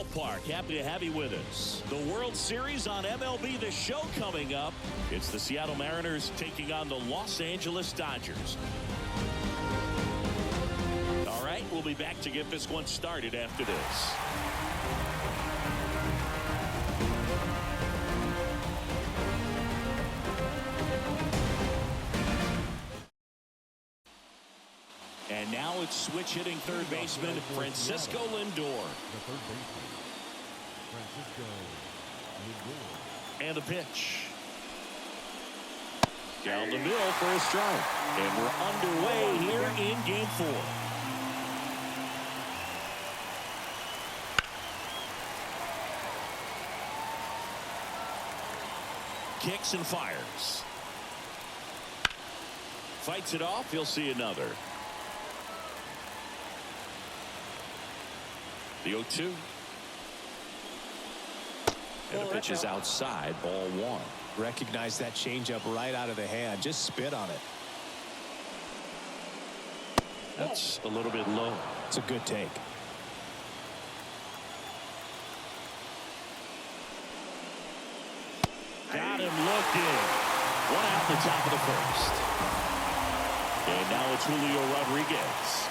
ballpark. Happy to have you with us. The World Series on MLB The Show coming up. It's the Seattle Mariners taking on the Los Angeles Dodgers. All right, we'll be back to get this one started after this. And now it's switch hitting third baseman Francisco Lindor. The third baseman, Francisco Lindor. And the pitch. Down the middle for a strike. And we're underway here in game 4. Kicks and fires. Fights it off. He'll see another. The 0-2. And the pitch is outside, ball 1. Recognize that changeup right out of the hand. Just spit on it. That's a little bit low. It's a good take. Got him looking. One out the top of the first. And now it's Julio Rodriguez.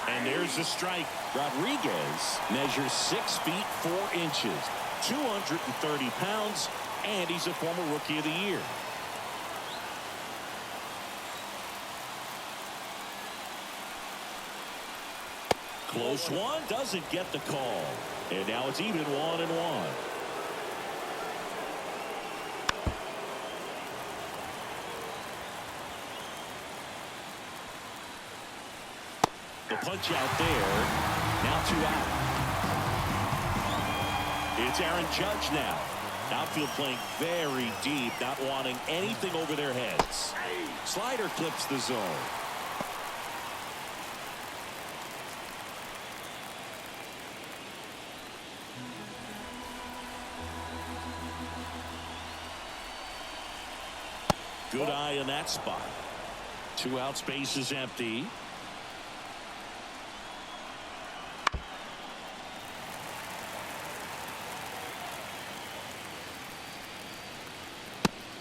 And there's the strike. Rodriguez measures 6 feet 4 inches, 230 pounds, and he's a former Rookie of the Year. Close one, doesn't get the call. And now it's even 1-1. The punch out there. Now 2 out. It's Aaron Judge now. Outfield playing very deep, not wanting anything over their heads. Slider clips the zone. Good eye in that spot. 2 out, space is empty.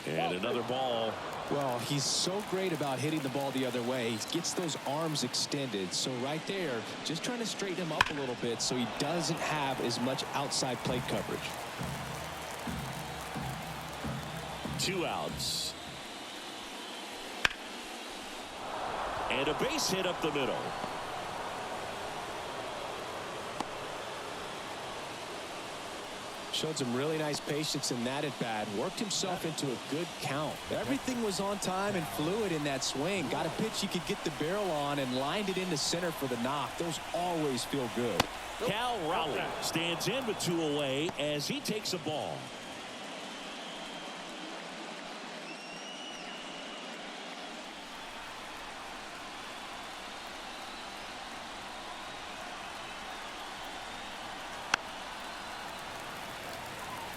And another ball. Well, he's so great about hitting the ball the other way. He gets those arms extended. So right there, just trying to straighten him up a little bit so he doesn't have as much outside plate coverage. 2 outs. And a base hit up the middle. Showed some really nice patience in that at bat. Worked himself into a good count. Everything was on time and fluid in that swing. Got a pitch he could get the barrel on and lined it into center for the knock. Those always feel good. Cal Raleigh stands in with 2 away as he takes a ball.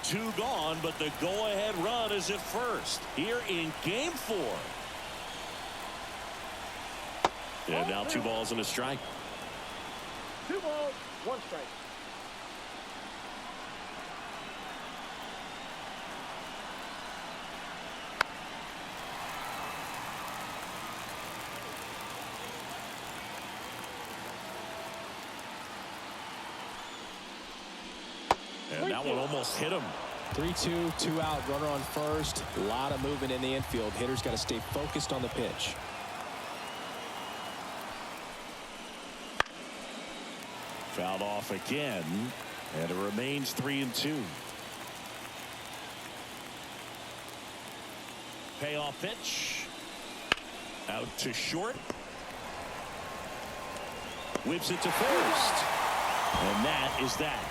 Two gone, but the go-ahead run is at first here in game 4. And now 2 balls and a strike. 2 balls, 1 strike. And that one almost hit him. 3-2, 2 out, runner on first. A lot of movement in the infield. Hitter's got to stay focused on the pitch. Fouled off again, and it remains 3-2. Payoff pitch. Out to short. Whips it to first. And that is that.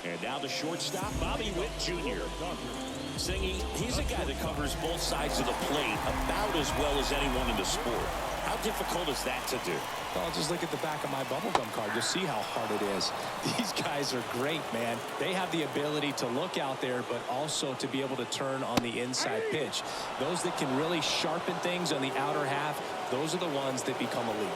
And now the shortstop, Bobby Witt Jr. Singy, he's a guy that covers both sides of the plate about as well as anyone in the sport. How difficult is that to do? Well, just look at the back of my bubblegum card. You'll see how hard it is. These guys are great, man. They have the ability to look out there, but also to be able to turn on the inside pitch. Those that can really sharpen things on the outer half, those are the ones that become elite.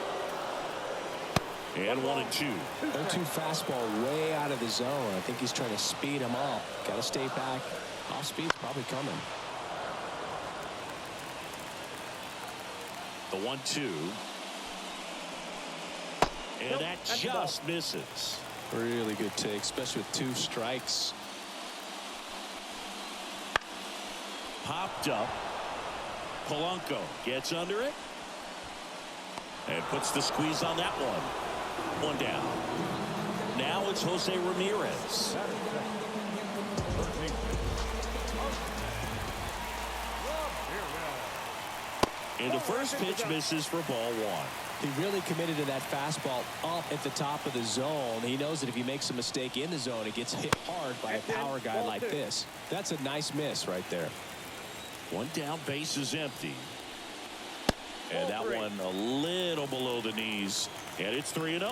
And 1-2. 0-2 fastball way out of the zone. I think he's trying to speed him up. Got to stay back. Off speed's probably coming. The 1-2. And that just misses. Really good take, especially with 2 strikes. Popped up. Polanco gets under it. And puts the squeeze on that one. 1 down. Now it's Jose Ramirez. And the first pitch misses for ball 1. He really committed to that fastball up at the top of the zone. He knows that if he makes a mistake in the zone, it gets hit hard by a power guy like this. That's a nice miss right there. 1 down, base is empty. And that one a little below the knees. And it's 3-0.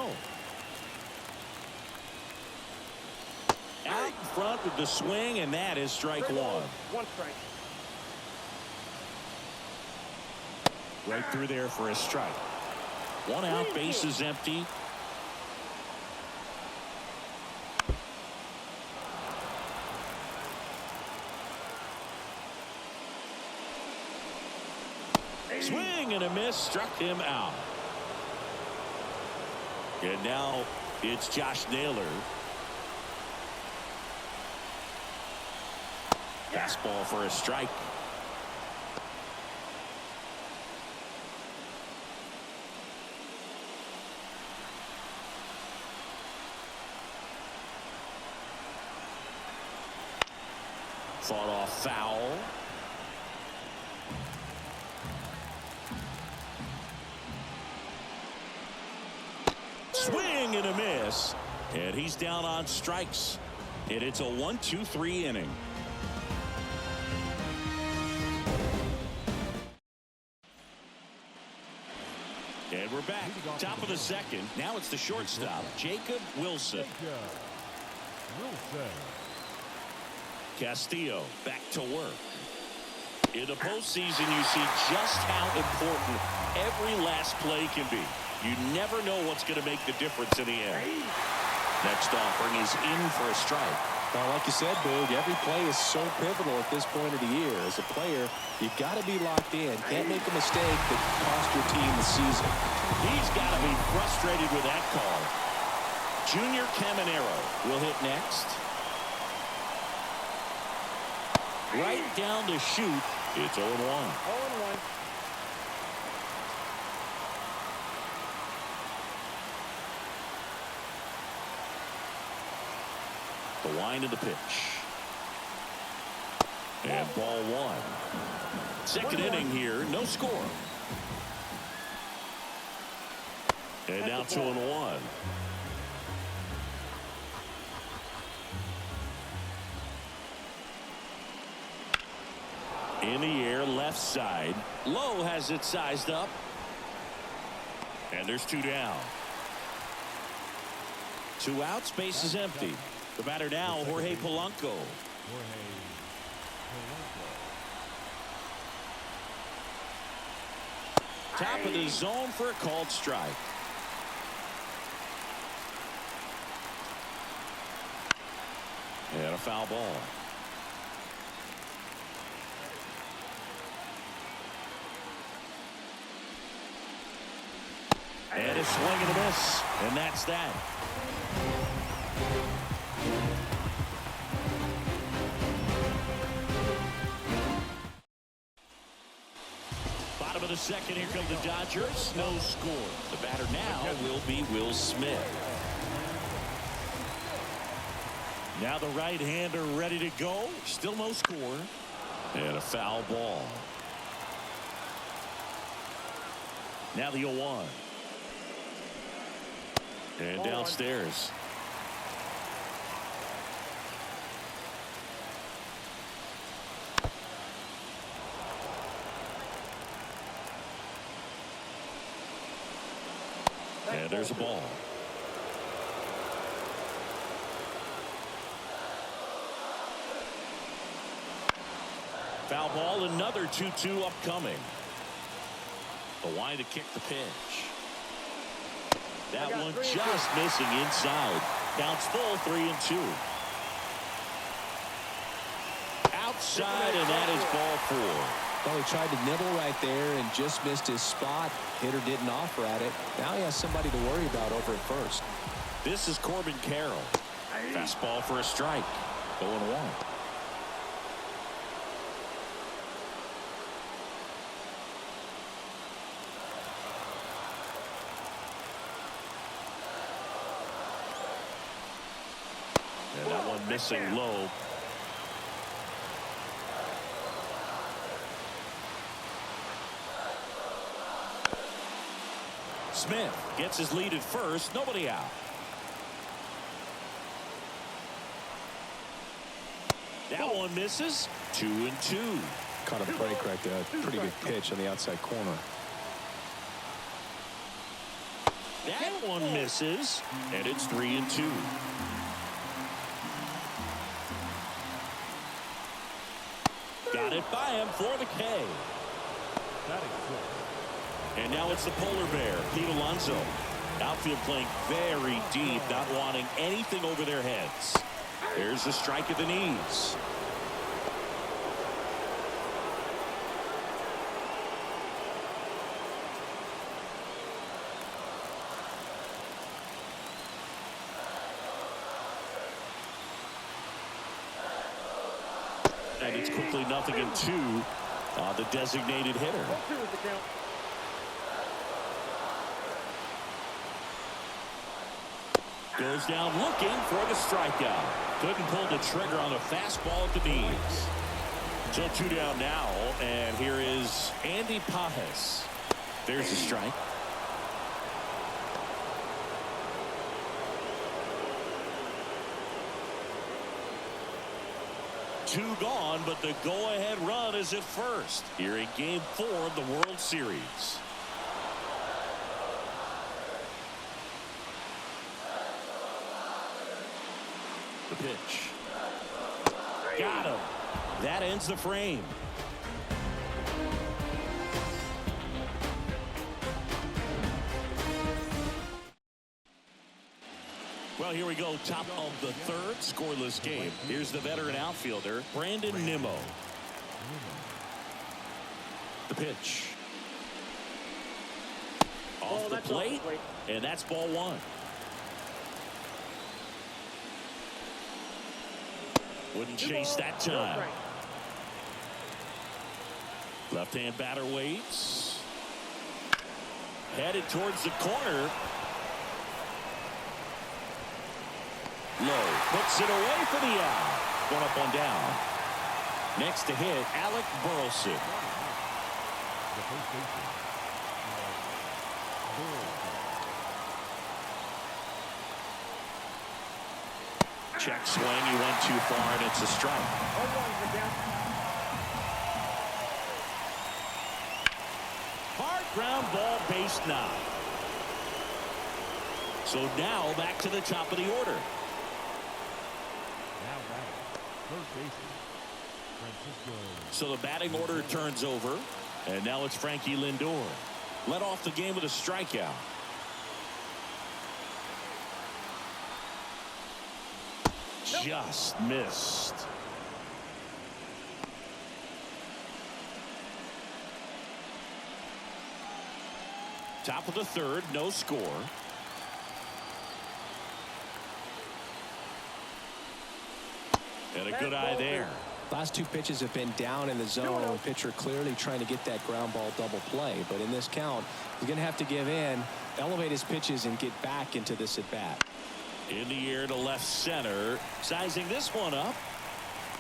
Out in front with the swing, and that is strike 1. 1 strike. Right through there for a strike. 1 out, base is empty. Swing and a miss, struck him out. And now it's Josh Naylor. Fastball for a strike. Fought off foul. Swing and a miss. And he's down on strikes. And it's a 1-2-3 inning. And we're back. Top of the second. Now it's the shortstop, Jacob Wilson. Castillo back to work. In the postseason, you see just how important every last play can be. You never know what's going to make the difference in the end. Next offering is in for a strike. Well, like you said, Boog, every play is so pivotal at this point of the year. As a player, you've got to be locked in. Can't make a mistake that cost your team the season. He's got to be frustrated with that call. Junior Caminero will hit next. Right down to shoot. It's 0-1. 0-1. The wind of the pitch. And ball 1. Second inning here, no score. And now 2-1. In the air, left side. Low has it sized up. And there's 2 down. 2 outs, base is empty. The batter now, Jorge Polanco. Top of the zone for a called strike. And a foul ball. And a swing and a miss. And that's that. Bottom of the second, here come the Dodgers. No score. The batter now will be Will Smith. Now the right-hander ready to go. Still no score. And a foul ball. Now the 0-1. And downstairs. And there's a ball. Foul ball, another 2-2 upcoming. The line to kick the pitch. That one just missing inside. Counts full, 3-2. Outside, and that is ball 4. Well, he tried to nibble right there and just missed his spot. Hitter didn't offer at it. Now he has somebody to worry about over at first. This is Corbin Carroll. Fastball for a strike. 0-1. And that one missing low. Smith gets his lead at first. Nobody out. That one misses. 2-2. Caught a break right there. Pretty good pitch on the outside corner. That one misses. And it's 3-2. Got it by him for the K. That is good. And now it's the polar bear, Pete Alonso. Outfield playing very deep, not wanting anything over their heads. There's the strike at the knees. And it's quickly 0-2 on the designated hitter. Goes down looking for the strikeout. Couldn't pull the trigger on the fastball at the knees. So 2 down now, and here is Andy Pajes. There's the strike. Two gone, but the go-ahead run is at first here in Game 4 of the World Series. The pitch. Got him. That ends the frame. Well, here we go. Top of the third, scoreless game. Here's the veteran outfielder, Brandon Nimmo. The pitch. Off the plate, and that's ball 1. Wouldn't chase that time. Left-hand batter waits. Headed towards the corner. Low. Puts it away for the out. 1 up, 1 down. Next to hit, Alec Burleson. The first baseman. Check swing. He went too far, and it's a strike. Hard ground ball, base knock. So now back to the top of the order. Now batting. Third baseman. Francisco. So the batting order turns over, and now it's Frankie Lindor. Led off the game with a strikeout. Just missed. Top of the third, no score. And a good eye there. Last 2 pitches have been down in the zone. Pitcher clearly trying to get that ground ball double play. But in this count, he's going to have to give in, elevate his pitches, and get back into this at bat. In the air to left center. Sizing this one up.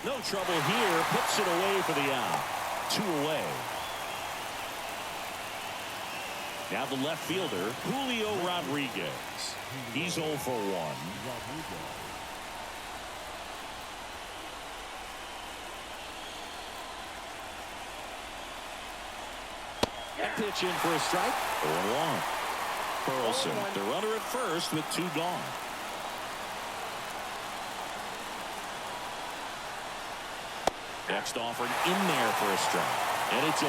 No trouble here. Puts it away for the out. 2 away. Now the left fielder, Julio Rodriguez. He's 0 for 1. That pitch in for a strike. 0-1. Burleson, the runner at first with 2 gone. Next offering in there for a strike. And it's 0-2.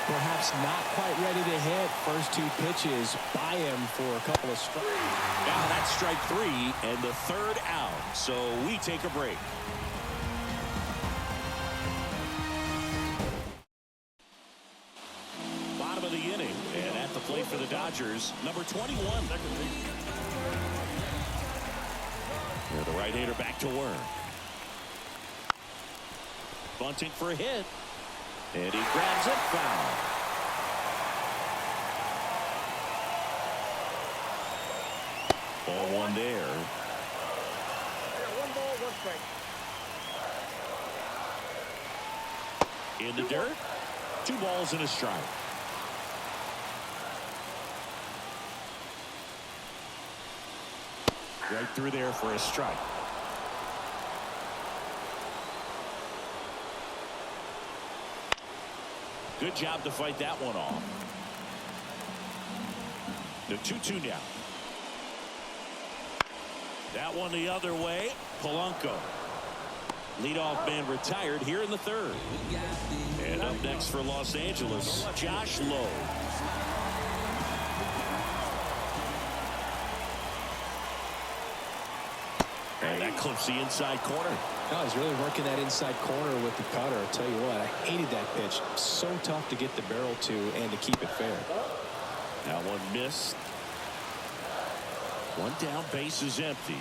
Perhaps not quite ready to hit. First 2 pitches by him for a couple of strikes. Now that's strike 3 and the 3rd out. So we take a break. Bottom of the inning. And at the plate for the Dodgers, number 21. Here the right-hander back to work. Bunting for a hit. And he grabs it, foul. Ball 1 there. 1 ball, 1 strike. In the dirt. 2 balls and a strike. Right through there for a strike. Good job to fight that one off. The 2-2 now. That one the other way. Polanco. Leadoff man retired here in the 3rd. And up next for Los Angeles, Josh Lowe. And that clips the inside corner. Oh, he's really working that inside corner with the cutter. I'll tell you what, I hated that pitch. So tough to get the barrel to and to keep it fair. That one missed. 1 down, base is empty.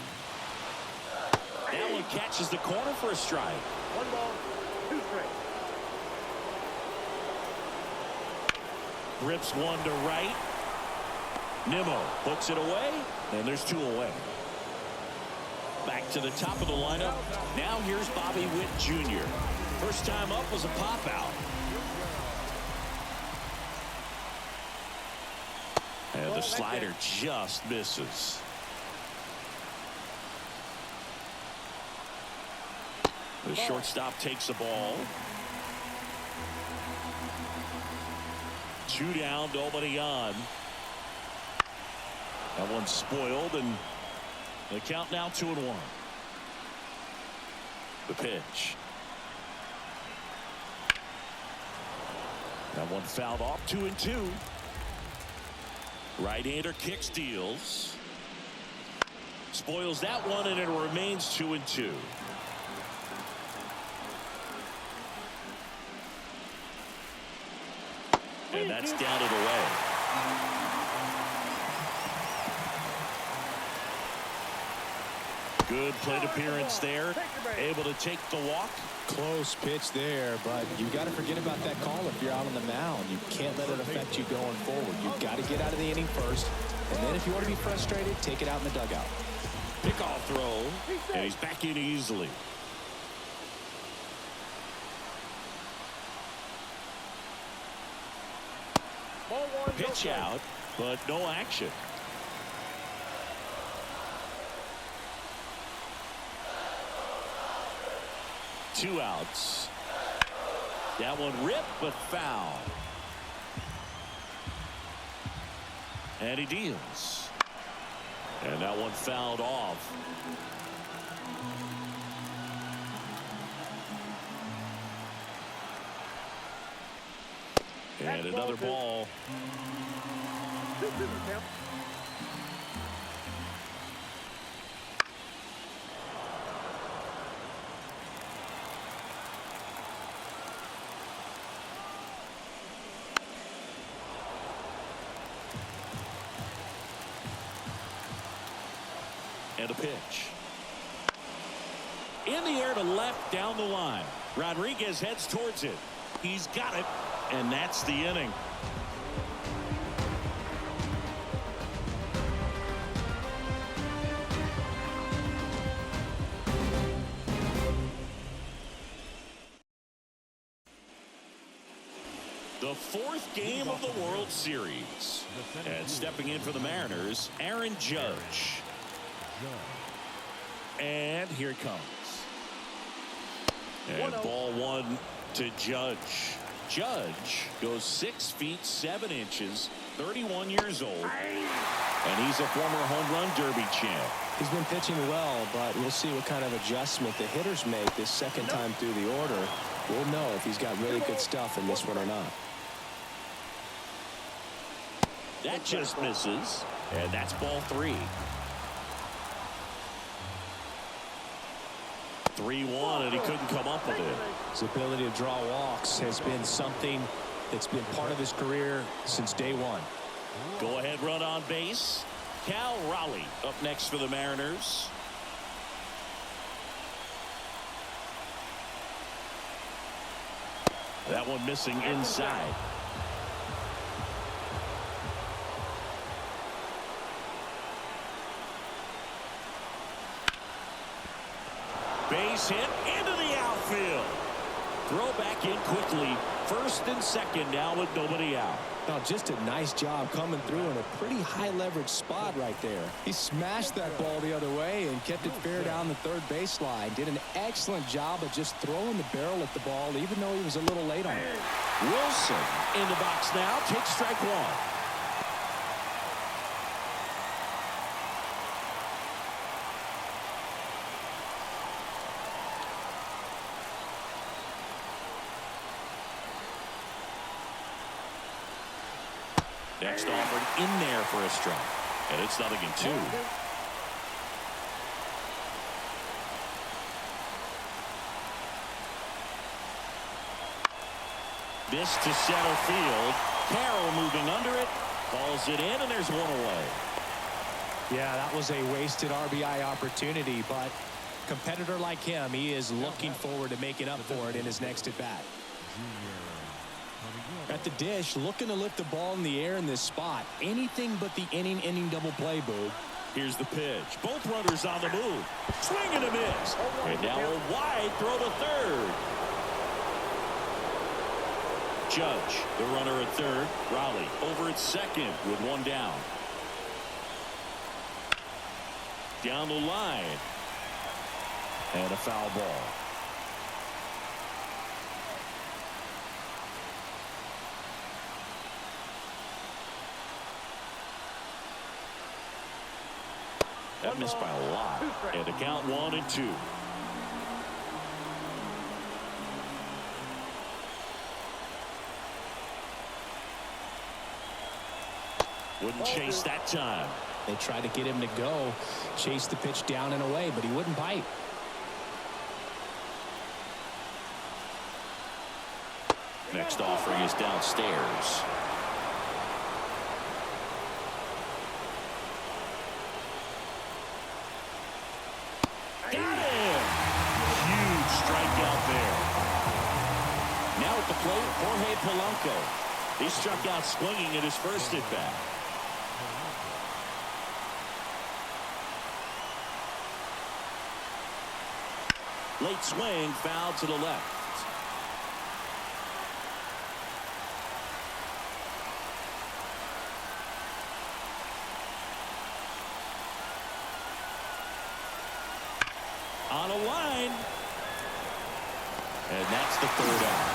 That one catches the corner for a strike. 1 ball, 2 strikes. Rips one to right. Nimmo hooks it away, and there's 2 away. Back to the top of the lineup. Now here's Bobby Witt Jr. First time up was a pop out. And the slider just misses. The shortstop takes the ball. 2 down, nobody on. That one's spoiled, and the count now 2-1. The pitch. That one fouled off. 2-2. Right-hander kick steals. Spoils that one, and it remains 2-2. And that's down and away. Good plate appearance there. Able to take the walk. Close pitch there, but you got to forget about that call if you're out on the mound. You can't let it affect you going forward. You've got to get out of the inning first, and then if you want to be frustrated, take it out in the dugout. Pickoff throw, and he's back in easily. Ball 1, Pitch out, but no action. Two outs. That one ripped, but foul. And he deals. And that one fouled off. And another ball. And a pitch. In the air to left down the line. Rodriguez heads towards it. He's got it. And that's the inning. The fourth game of the World Series. And stepping in for the Mariners, Aaron Judge. And here it comes. And ball 1 to Judge. Judge goes 6 feet 7 inches, 31 years old, and he's a former home run derby champ. He's been pitching well, but we'll see what kind of adjustment the hitters make this second time through the order. We'll know if he's got really good stuff in this one or not. That just misses, and that's ball 3. 3-1, and he couldn't come up with it. His ability to draw walks has been something that's been part of his career since day one. Go ahead run on base. Cal Raleigh up next for the Mariners. That one missing inside. Base hit into the outfield. Throw back in quickly. First and second now with nobody out. Now, just a nice job coming through in a pretty high leverage spot right there. He smashed that ball the other way and kept it fair down the third baseline. Did an excellent job of just throwing the barrel at the ball, even though he was a little late on it. Wilson in the box now. Takes strike 1. Next offered in there for a strike. And it's 0-2. This to center field. Carroll moving under it. Calls it in, and there's one away. Yeah, that was a wasted RBI opportunity, but competitor like him, he is looking forward to making up for it in his next at-bat. At the dish, looking to lift the ball in the air in this spot. Anything but the inning double play, Boog. Here's the pitch. Both runners on the move. Swing and a miss. And now a wide throw to third. Judge, the runner at third. Raleigh over at second with one down. Down the line. And a foul ball. That missed by a lot. And to count 1-2. Wouldn't chase that time. They tried to get him to go, chase the pitch down and away, but he wouldn't bite. Next offering is downstairs. Got him! Huge strikeout there. Now at the plate, Jorge Polanco. He struck out swinging at his first at-bat. Late swing, foul to the left. On a line. And that's the third out.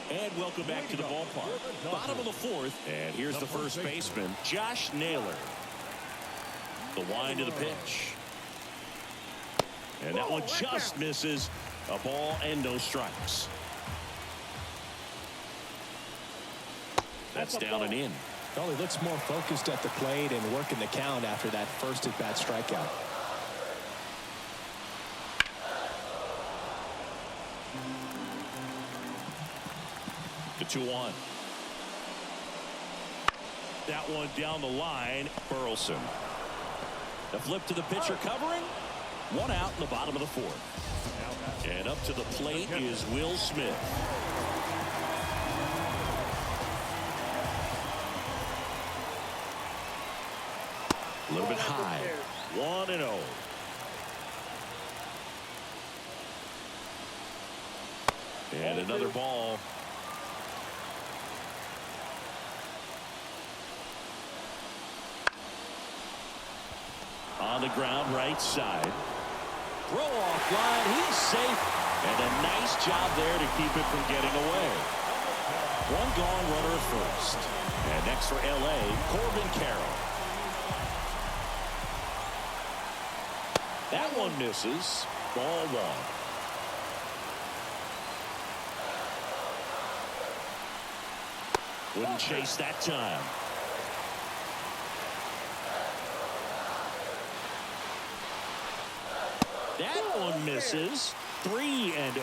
And welcome back to the ballpark. Bottom of the fourth. And here's the first baseman, Josh Naylor. The wind of the pitch. And that one just misses. A ball and no strikes. That's down and in. Well, he looks more focused at the plate and working the count after that first at-bat strikeout. The 2-1. That one down the line. Burleson. The flip to the pitcher covering. One out in the bottom of the fourth. And up to the plate is Will Smith. A little bit high. 1-0. And another ball. On the ground, right side. Throw off line. He's safe. And a nice job there to keep it from getting away. One gone, runner at first. And next for L.A., Corbin Carroll. That one misses. Ball one. Wouldn't chase that time. That one misses. 3-0.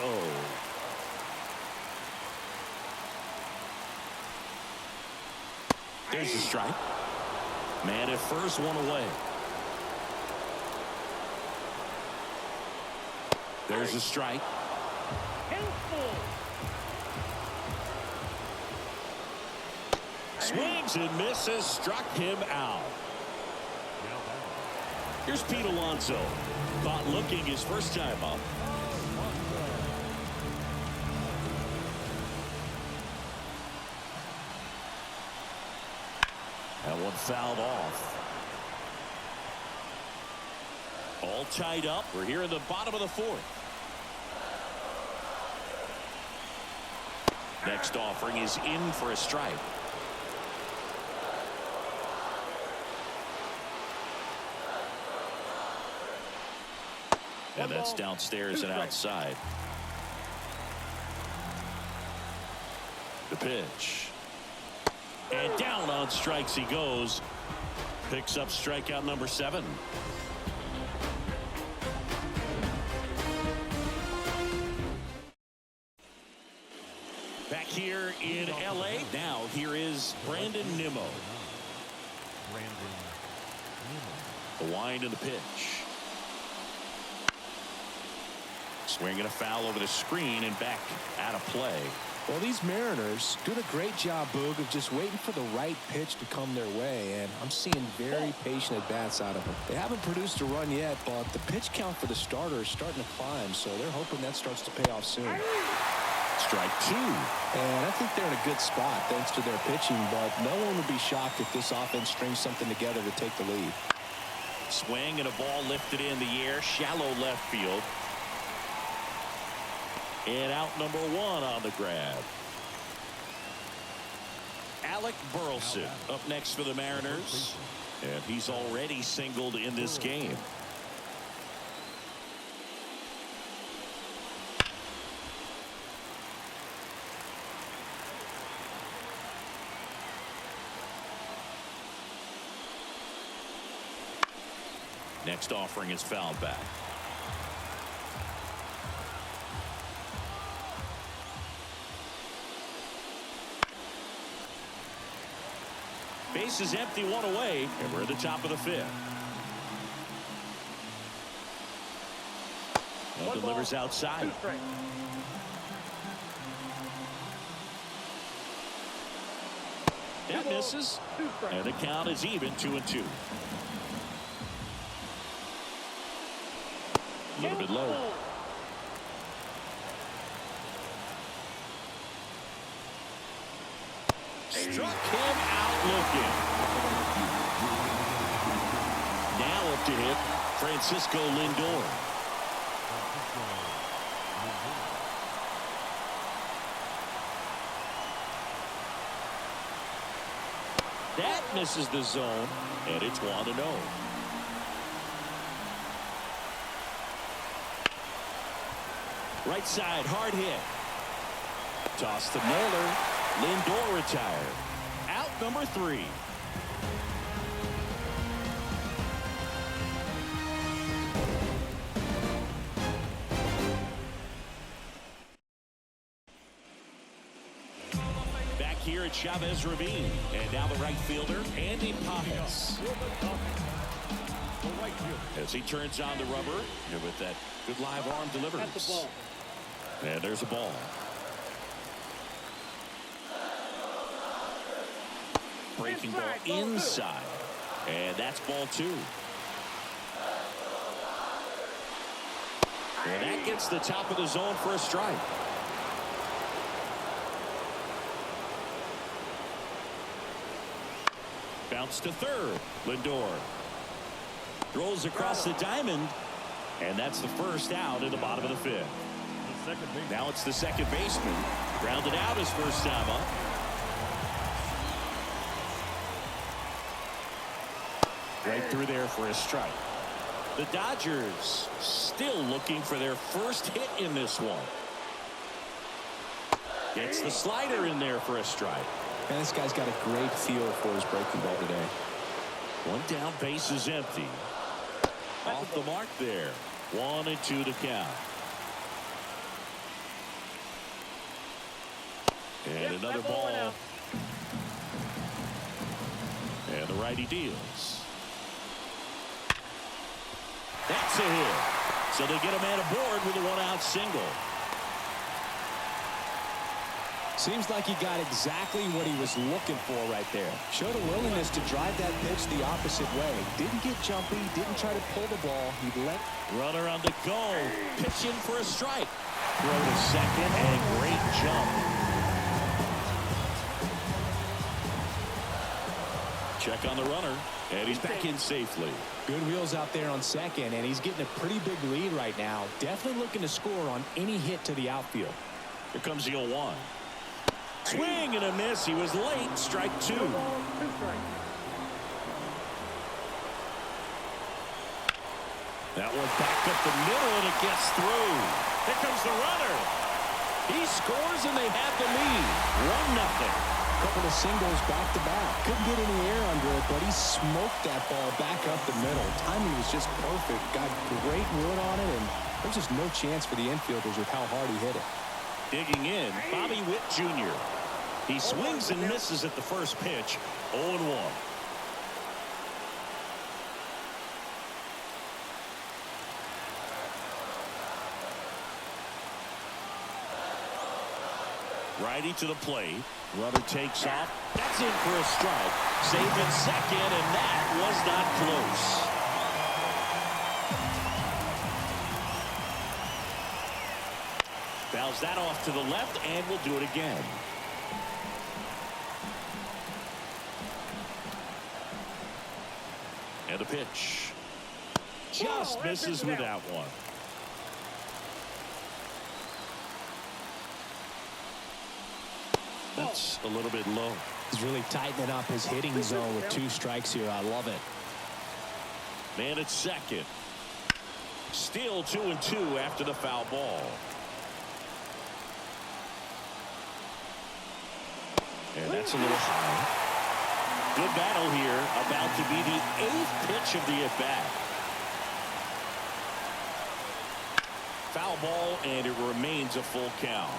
There's the strike. Man at first, one away. There's a strike. Swings and misses. Struck him out. Here's Pete Alonso. Caught looking his first time up. That one fouled off. All tied up. We're here in the bottom of the fourth. Next offering is in for a strike. And that's downstairs and outside. The pitch. And down on strikes he goes. Picks up strikeout number 7. Back here in L.A. Now here is Brandon Nimmo. The wind and the pitch. Swinging a foul over the screen and back out of play. Well, these Mariners doing a great job, Boog, of just waiting for the right pitch to come their way, and I'm seeing very patient at-bats out of them. They haven't produced a run yet, but the pitch count for the starter is starting to climb, so they're hoping that starts to pay off soon. Strike 2. And I think they're in a good spot thanks to their pitching, but no one would be shocked if this offense strings something together to take the lead. Swing and a ball lifted in the air, shallow left field. And out number 1 on the grab. Alec Burleson up next for the Mariners. And he's already singled in this game. Next offering is fouled back. Base is empty, 1 away, and we're at the top of the 5th. And delivers outside. That misses, and the count is even, 2-2. A little bit low. Struck him out looking. Now up to hit Francisco Lindor. That misses the zone, and it's 1-0. Right side, hard hit. Toss to Miller. Lindor retired. Out number 3. Back here at Chavez Ravine. And now the right fielder, Andy Pajas. As he turns on the rubber, and with that good live arm delivers. And there's a ball. Breaking ball inside. And that's ball 2. And that gets the top of the zone for a strike. Bounce to third. Lindor. Throws across the diamond. And that's the first out in the bottom of the fifth. The second baseman. Now it's the second baseman. Grounded out his first time up. Right through there for a strike. The Dodgers still looking for their first hit in this one. Gets the slider in there for a strike. And this guy's got a great feel for his breaking ball today. One down, base is empty. Off the mark there. 1-2 to count. And another ball. And the righty deals. That's a hit. So they get a man aboard with a one-out single. Seems like he got exactly what he was looking for right there. Showed a willingness to drive that pitch the opposite way. Didn't get jumpy, didn't try to pull the ball. He let runner on the go. Pitch in for a strike. Throw to second and great jump. Check on the runner, and he's back in safely. Good wheels out there on second, and he's getting a pretty big lead right now. Definitely looking to score on any hit to the outfield. Here comes the 0-1. Swing and a miss. He was late. Strike two. That one back up the middle, and it gets through. Here comes the runner. He scores, and they have the lead. 1-0. Couple of singles back to back. Couldn't get any air under it, but he smoked that ball back up the middle. Timing was just perfect. Got great wood on it, and there's just no chance for the infielders with how hard he hit it. Digging in, Bobby Witt Jr. He swings and misses at the first pitch. 0-1. Righty to the plate. Runner takes off. That's in for a strike. Saved at second, and that was not close. Fouls that off to the left, and we'll do it again. And a pitch. Just misses with that one. That's a little bit low. He's really tightening up his hitting zone with 2 strikes here. I love it. Man at second. Still 2-2 after the foul ball. And that's a little high. Good battle here. About to be the 8th pitch of the at-bat. Foul ball, and it remains a full count.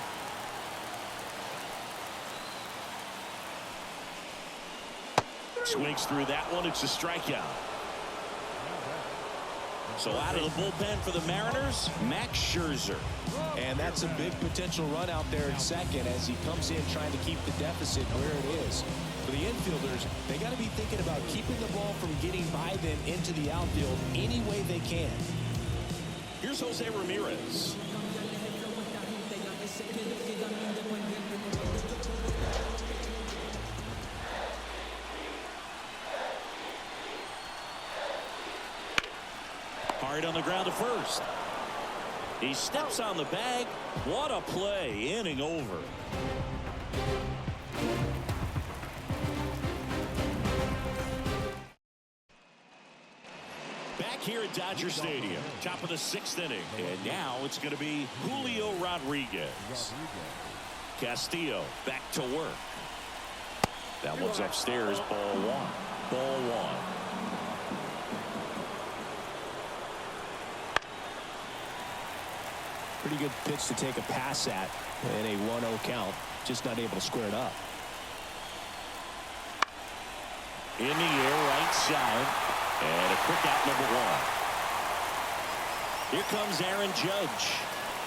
Swings through that one. It's a strikeout. So out of the bullpen for the Mariners, Max Scherzer. And that's a big potential run out there at second as he comes in trying to keep the deficit where it is. For the infielders, they got to be thinking about keeping the ball from getting by them into the outfield any way they can. Here's Jose Ramirez. Hard on the ground to first. He steps on the bag. What a play. Inning over. Back here at Dodger Stadium, top of the 6th inning. And now it's going to be Julio Rodriguez. Castillo back to work. That one's upstairs. Ball one. Ball one. Pretty good pitch to take a pass at in a 1-0 count. Just not able to square it up. In the air, right side. And a quick out, number 1. Here comes Aaron Judge.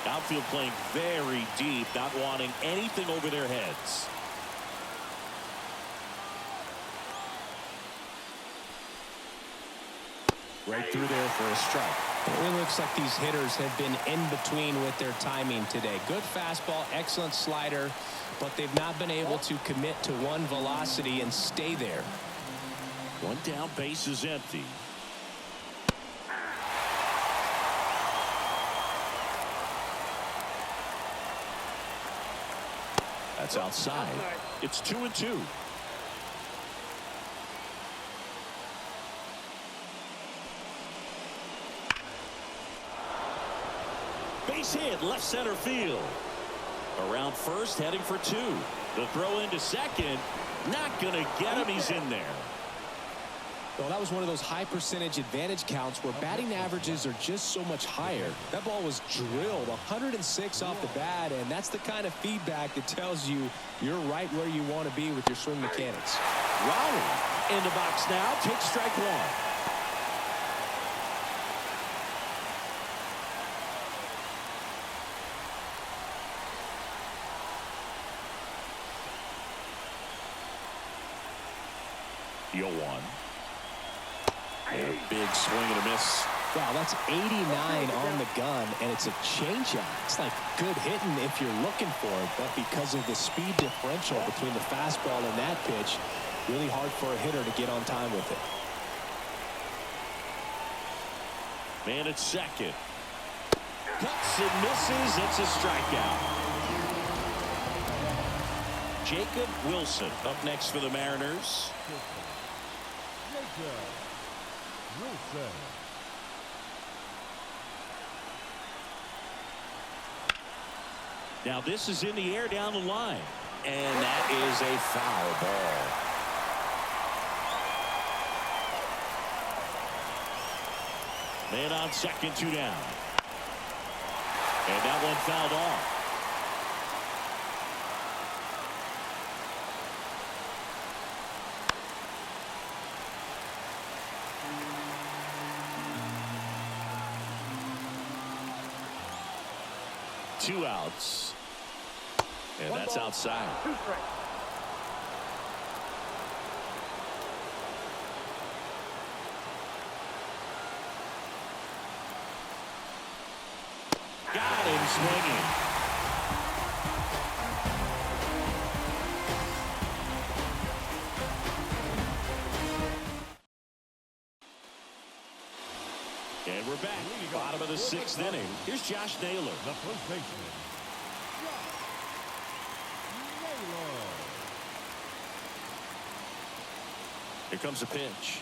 Outfield playing very deep, not wanting anything over their heads. Right through there for a strike. It looks like these hitters have been in between with their timing today. Good fastball, excellent slider, but they've not been able to commit to one velocity and stay there. One down, base is empty. That's outside. It's 2-2. Base hit, left center field. Around first, heading for two. The throw into second. Not going to get him. He's in there. Well, that was one of those high percentage advantage counts where batting averages are just so much higher. That ball was drilled 106 off the bat, and that's the kind of feedback that tells you you're right where you want to be with your swing mechanics. Rowley in the box now. Takes strike one. The 0-1. And a big swing and a miss. Wow, that's 89 on the gun, and it's a changeup. It's like good hitting if you're looking for it, but because of the speed differential between the fastball and that pitch, really hard for a hitter to get on time with it. Man at second. Cuts and misses. It's a strikeout. Jacob Wilson up next for the Mariners. Jacob Wilson. Now this is in the air down the line. And that is a foul ball. Man on second, 2 down. And that one fouled off. Two outs. And that's outside. 2 strikes. Got him swinging. And we're back. Bottom of the 6th inning. Here's Josh Naylor. The first baseman. Here comes a pitch.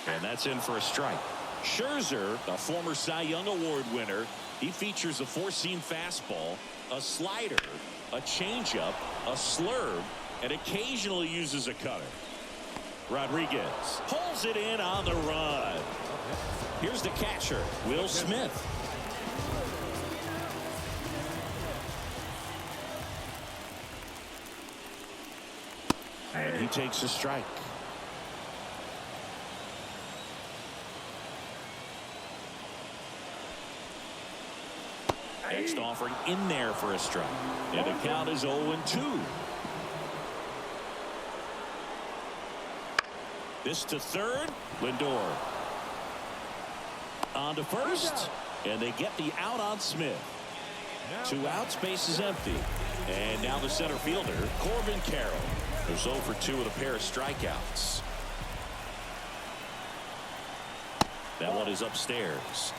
And that's in for a strike. Scherzer, a former Cy Young Award winner, he features a 4-seam fastball, a slider, a changeup, a slurve, and occasionally uses a cutter. Rodriguez pulls it in on the run. Here's the catcher, Will Smith. And he takes a strike. Next offering in there for a strike. And the count is 0-2. This to third. Lindor. On to first. And they get the out on Smith. 2 outs, base is empty. And now the center fielder, Corbin Carroll. There's 0 for 2 with a pair of strikeouts. That one is upstairs.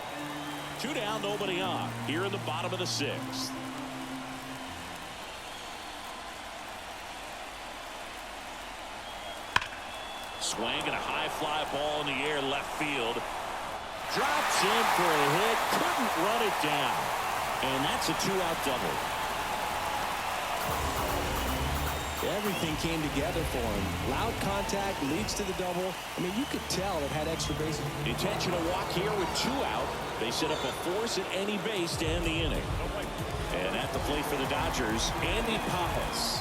2 down, nobody on. Here in the bottom of the 6th. Swing and a high fly ball in the air left field. Drops in for a hit. Couldn't run it down. And that's a 2-out double. Everything came together for him. Loud contact leads to the double. I mean, you could tell it had extra bases. Intentional walk here with 2 out. They set up a force at any base to end the inning. And at the plate for the Dodgers, Andy Pappas.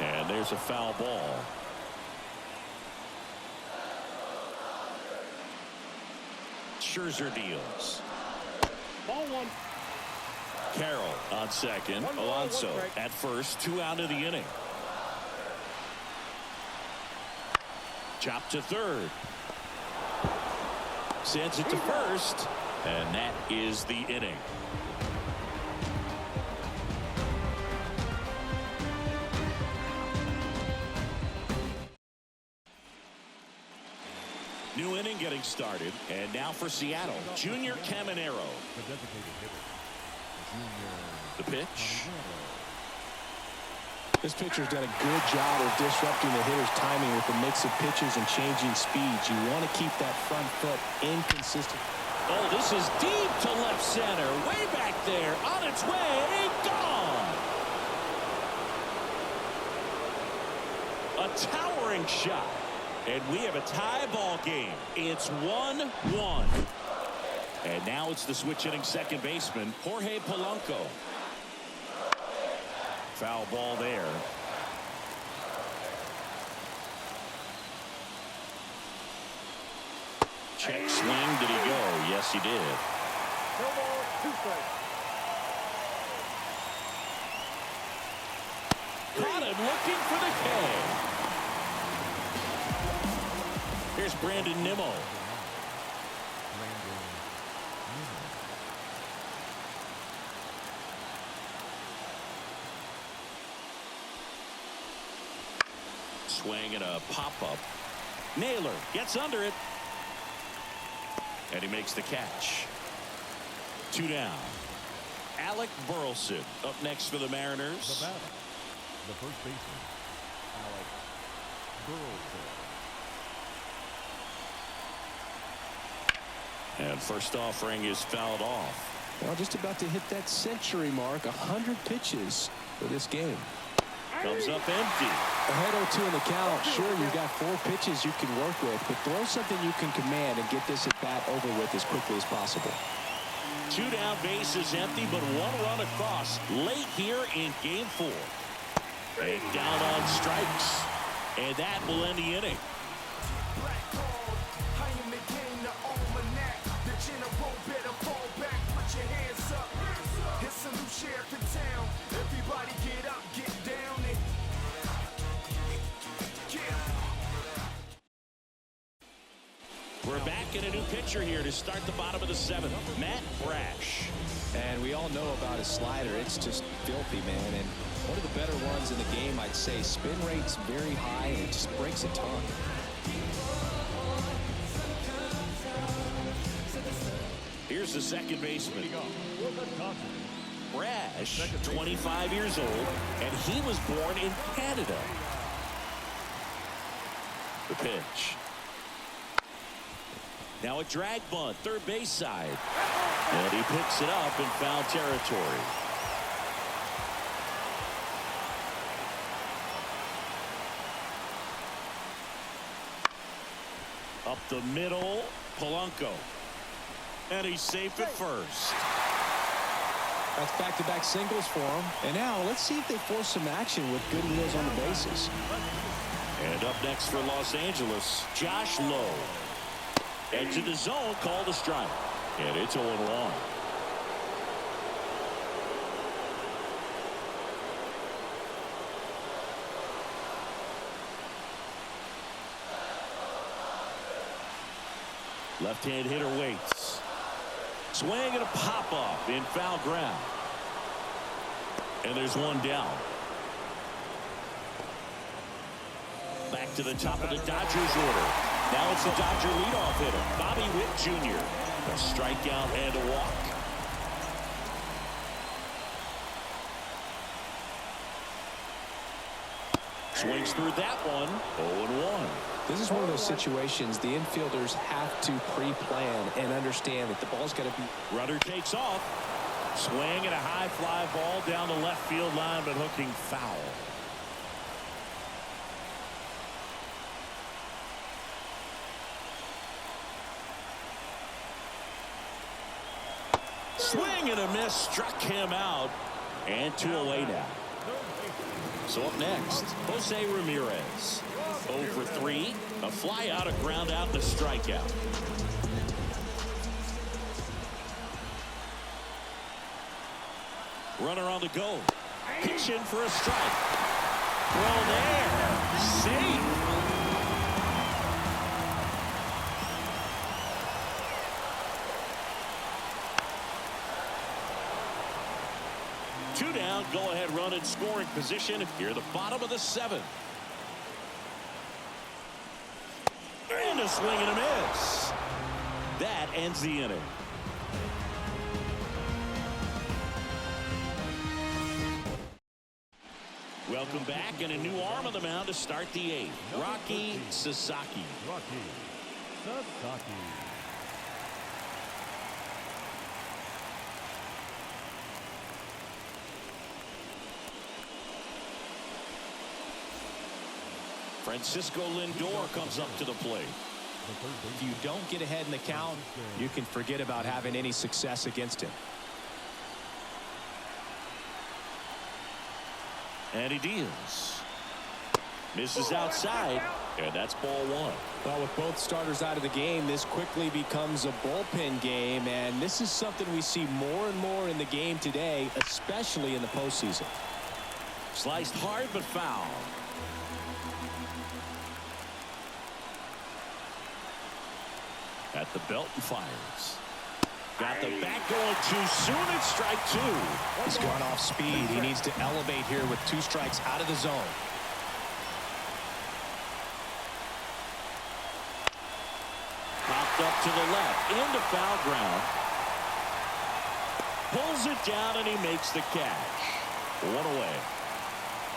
And there's a foul ball. Scherzer deals. Ball 1. Carroll on second. One ball, Alonso 1 strike. at first. 2 out of the inning. Chop to third. Sends it to first. And that is the inning. started. And now for Seattle, Junior Caminero. The designated hitter. The pitch. This pitcher's done a good job of disrupting the hitter's timing with the mix of pitches and changing speeds. You want to keep that front foot inconsistent. Oh, this is deep to left center. Way back there. On its way. Gone. A towering shot. And we have a tie ball game. It's 1-1. And now it's the switch hitting second baseman, Jorge Polanco. Foul ball there. Check swing. Did he go? Yes, he did. No ball, 2 strikes. Caught him looking for the K. Here's Brandon Nimmo. Swing and a pop-up. Naylor gets under it. And he makes the catch. 2 down. Alec Burleson up next for the Mariners. The batter, the first baseman, Alec Burleson. And first offering is fouled off. Well, just about to hit that century mark. 100 pitches for this game. Comes up empty. Ahead 0-2 in the count. Sure, you've got 4 pitches you can work with, but throw something you can command and get this at bat over with as quickly as possible. 2 down, bases empty, but 1 run across late here in game 4. And down on strikes. And that will end the inning. We're back in a new pitcher here to start the bottom of the 7th. Matt Brash. And we all know about his slider. It's just filthy, man. And one of the better ones in the game, I'd say. Spin rate's very high, and it just breaks a ton. Here's the second baseman. Brash, 25 years old, and he was born in Canada. The pitch. Now a drag bunt, third base side. And he picks it up in foul territory. Up the middle, Polanco. And he's safe at first. That's back-to-back singles for him. And now let's see if they force some action with good wheels on the bases. And up next for Los Angeles, Josh Lowe. Edge of the zone, called a strike. And it's 0-1. Left-hand hitter waits. Swing and a pop-up in foul ground. And there's 1 down. Back to the top of the Dodgers order. Now it's the Dodger leadoff hitter, Bobby Witt Jr. A strikeout and a walk. Swings through that one. 0-1. This is one of those situations the infielders have to pre-plan and understand that the ball's got to be. Runner takes off. Swing and a high fly ball down the left field line, but hooking foul. Swing and a miss, struck him out, and 2 away now. So up next, Jose Ramirez. 0 for 3, a fly out, a ground out, and a strikeout. Runner on the go. Pitch in for a strike. Throw there. Safe. Two down, go ahead run in scoring position here, the bottom of the 7th. And a swing and a miss. that ends the inning. Welcome back, and a new arm on the mound to start the eighth. Rocky Sasaki. Rocky Sasaki. Francisco Lindor comes up to the plate. If you don't get ahead in the count, you can forget about having any success against him. And he deals. Misses outside, and that's ball one. Well, with both starters out of the game, this quickly becomes a bullpen game, and this is something we see more and more in the game today, especially in the postseason. Sliced hard but foul. At the belt and fires. Got the bat going too soon. It's strike two. He's gone off speed. He needs to elevate here with 2 strikes out of the zone. Popped up to the left into foul ground. Pulls it down and he makes the catch. 1 away.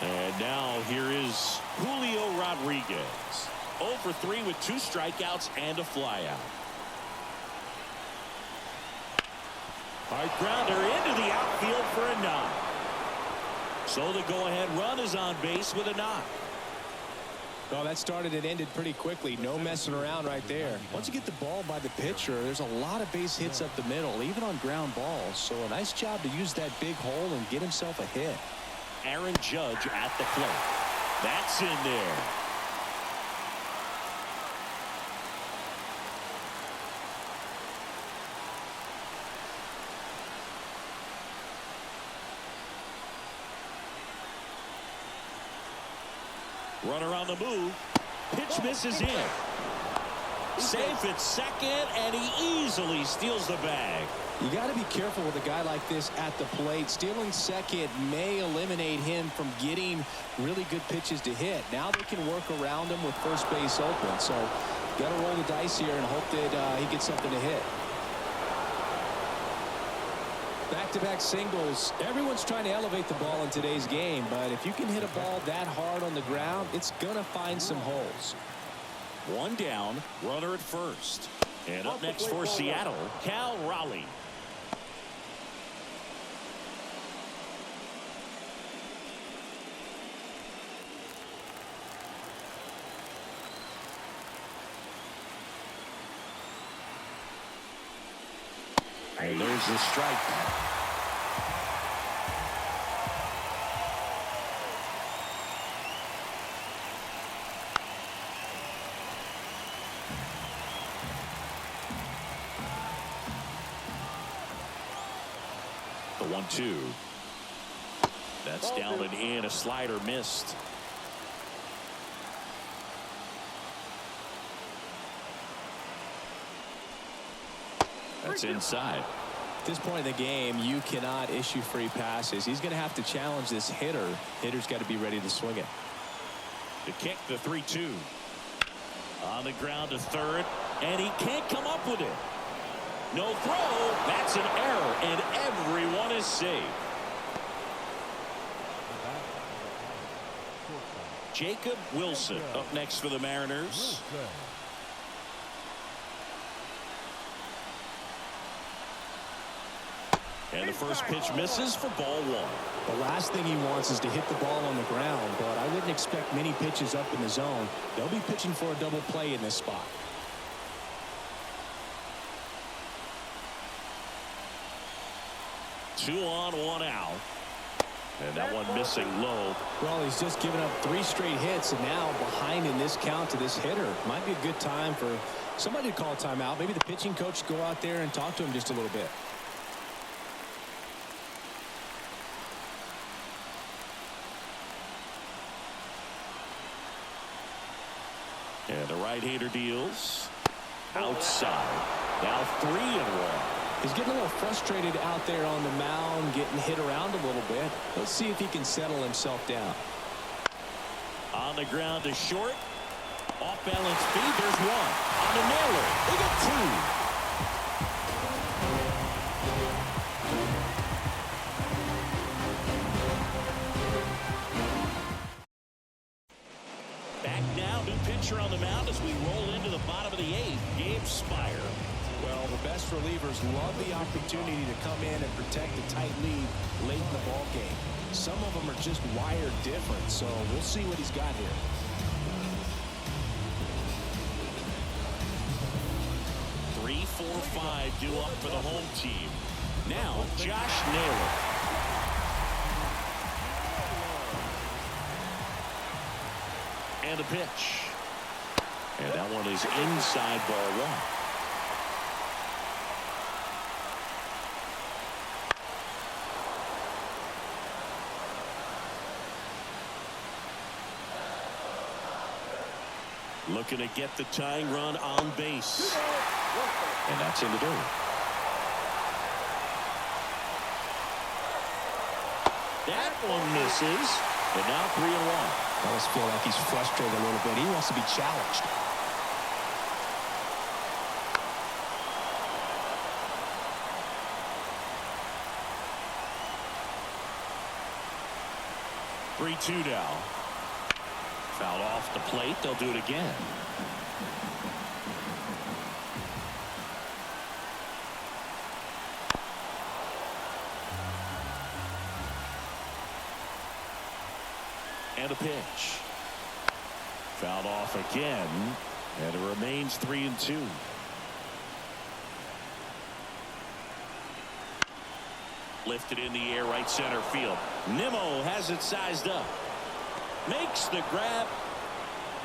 And now here is Julio Rodriguez. 0 for 3 with 2 strikeouts and a flyout. Hard grounder into the outfield for a knock. So the go-ahead run is on base with a knock. Well, that started and ended pretty quickly. No messing around right there. Once you get the ball by the pitcher, there's a lot of base hits up the middle, even on ground balls. So a nice job to use that big hole and get himself a hit. Aaron Judge at the plate. That's in there. Runner on the move. Pitch misses in. Safe at second, and he easily steals the bag. You got to be careful with a guy like this at the plate. Stealing second may eliminate him from getting really good pitches to hit. Now they can work around him with first base open. So got to roll the dice here and hope that he gets something to hit. Back-to-back singles. Everyone's trying to elevate the ball in today's game, but if you can hit a ball that hard on the ground, it's going to find some holes. 1 down, runner at first. And up next for Seattle, Cal Raleigh. And there's the strike. The 1-2. That's down and in. A slider missed. That's inside. At this point in the game, you cannot issue free passes. He's going to have to challenge this hitter. Hitter's got to be ready to swing it. The kick, the 3-2. On the ground to third, and he can't come up with it. No throw. That's an error, and everyone is safe. Jacob Wilson up next for the Mariners. And the first pitch misses for ball one. The last thing he wants is to hit the ball on the ground, but I wouldn't expect many pitches up in the zone. They'll be pitching for a double play in this spot. Two on, one out. And that one missing low. Well, he's just given up 3 straight hits, and now behind in this count to this hitter. Might be a good time for somebody to call timeout. Maybe the pitching coach go out there and talk to him just a little bit. And the right-hander deals outside. Now 3-1. He's getting a little frustrated out there on the mound, getting hit around a little bit. Let's see if he can settle himself down. On the ground to short. Off balance feed. There's one. On the nailer. They get 2. pitcher on the mound as we roll into the bottom of the 8th. Gabe Spire. Well, the best relievers love the opportunity to come in and protect a tight lead late in the ball game. Some of them are just wired different, so we'll see what he's got here. Three, 4, 5 due up for the home team. Now, Josh Naylor. And a pitch. And that one is inside ball 1. Looking to get the tying run on base. And that's in the dirt. That one misses. And now 3-1. I always feel like he's frustrated a little bit. He wants to be challenged. Three-2 now. Fouled off the plate. They'll do it again. And a pitch. Fouled off again. And it remains 3-2. Lifted in the air, right center field. Nimmo has it sized up. Makes the grab.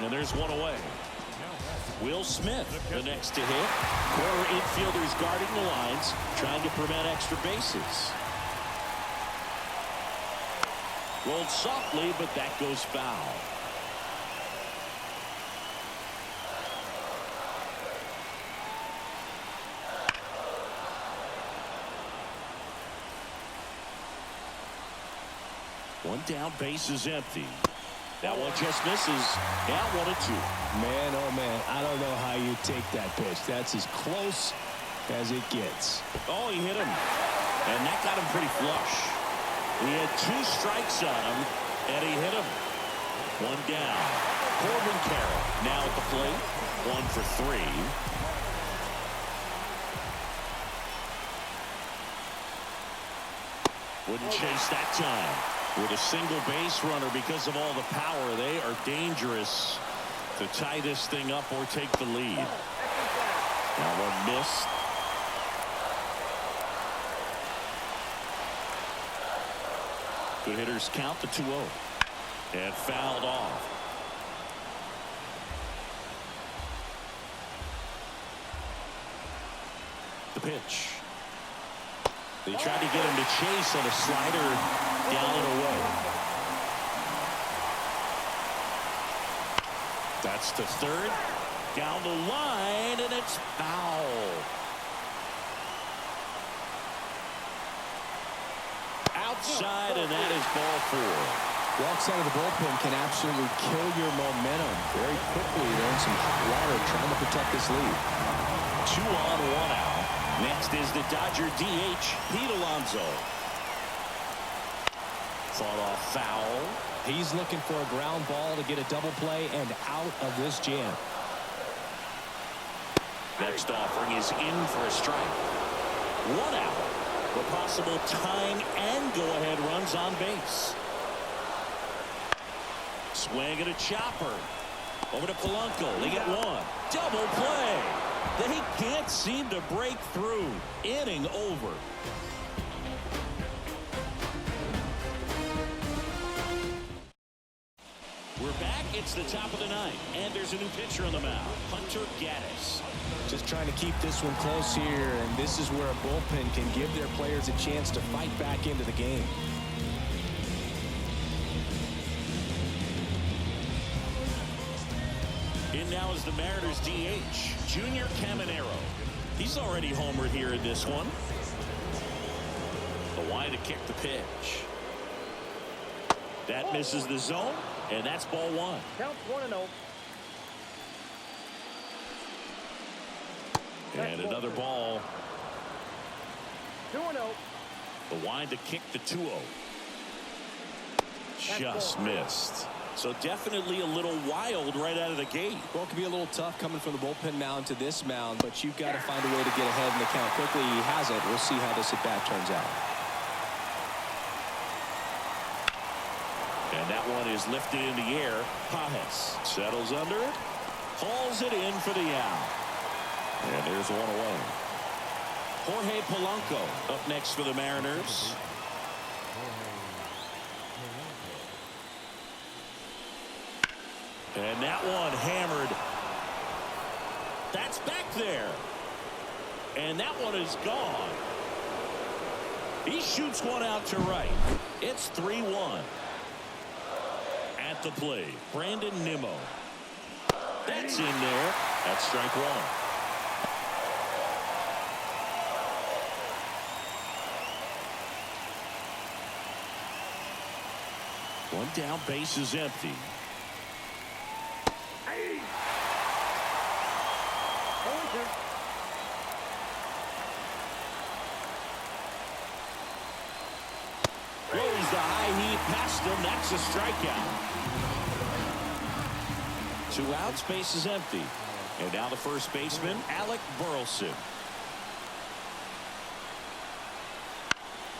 And there's one away. Will Smith, the next to hit. Corner infielders guarding the lines, trying to prevent extra bases. Rolled softly, but that goes foul. One down, base is empty. That one just misses. Now 1-2. Man, oh man, I don't know how you take that pitch. That's as close as it gets. Oh, he hit him. And that got him pretty flush. He had 2 strikes on him, and he hit him. One down. Corbin Carroll now at the plate. 1 for 3. Wouldn't chase that time. With a single base runner, because of all the power, they are dangerous to tie this thing up or take the lead. Now one missed. Good hitters count the 2-0. And fouled off. The pitch. They tried to get him to chase on a slider down and away. That's the third. Down the line, and it's foul. Outside, and that is ball 4. Walks out of the bullpen can absolutely kill your momentum very quickly. They're in some hot water trying to protect this lead. 2 on, 1 out. Next is the Dodger DH, Pete Alonso. Fought off foul. He's looking for a ground ball to get a double play and out of this jam. Next offering is in for a strike. 1 out. For possible tying and go-ahead runs on base. Swing and a chopper. Over to Polanco. They get 1. Double play. They can't seem to break through. Inning over. We're back. It's the top of the 9th. And there's a new pitcher on the mound. Hunter Gaddis. Just trying to keep this one close here, and this is where a bullpen can give their players a chance to fight back into the game. In now is the Mariners DH, Junior Caminero. He's already homered here in this one. The wide to kick the pitch. That misses the zone, and that's ball 1. Counts 1-0. And another ball. 2-0. The wide to kick the 2-0. Just missed. So definitely a little wild right out of the gate. Well, it can be a little tough coming from the bullpen mound to this mound, but you've got to find a way to get ahead in the count quickly. He hasn't. We'll see how this at-bat turns out. And that one is lifted in the air. Pajes settles under it, hauls it in for the out. And there's one away. Jorge Polanco up next for the Mariners. And that one hammered. That's back there. And that one is gone. He shoots one out to right. It's 3-1. At the plate, Brandon Nimmo. That's in there. That's strike one. One down, base is empty. Throws the high heat past him. That's a strikeout. 2 outs, base is empty. And now the first baseman, Alec Burleson.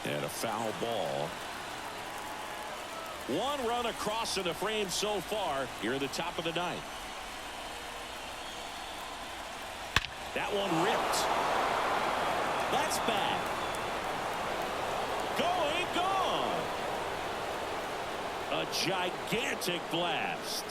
And a foul ball. 1 run across in the frame so far here at the top of the 9th. That one ripped. That's bad. Going, gone. A gigantic blast.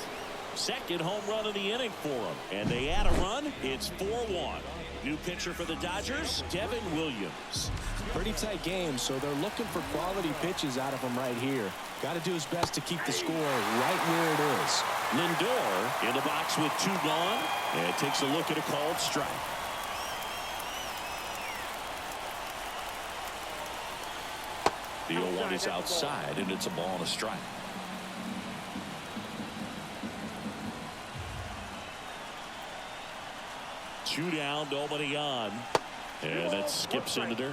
Second home run of the inning for him. And they add a run. It's 4-1. New pitcher for the Dodgers, Devin Williams. Pretty tight game, so they're looking for quality pitches out of him right here. Got to do his best to keep the score right where it is. Lindor in the box with 2 gone. And takes a look at a called strike. The 0-1 is outside, and it's a ball and a strike. Two down, nobody on. And it skips into dirt.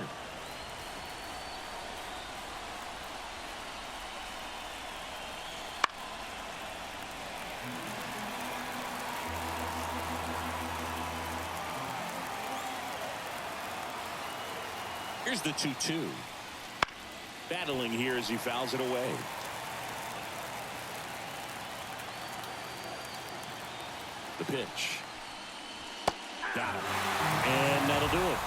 Here's the 2-2. Battling here as he fouls it away. The pitch. Got it. And that'll do it.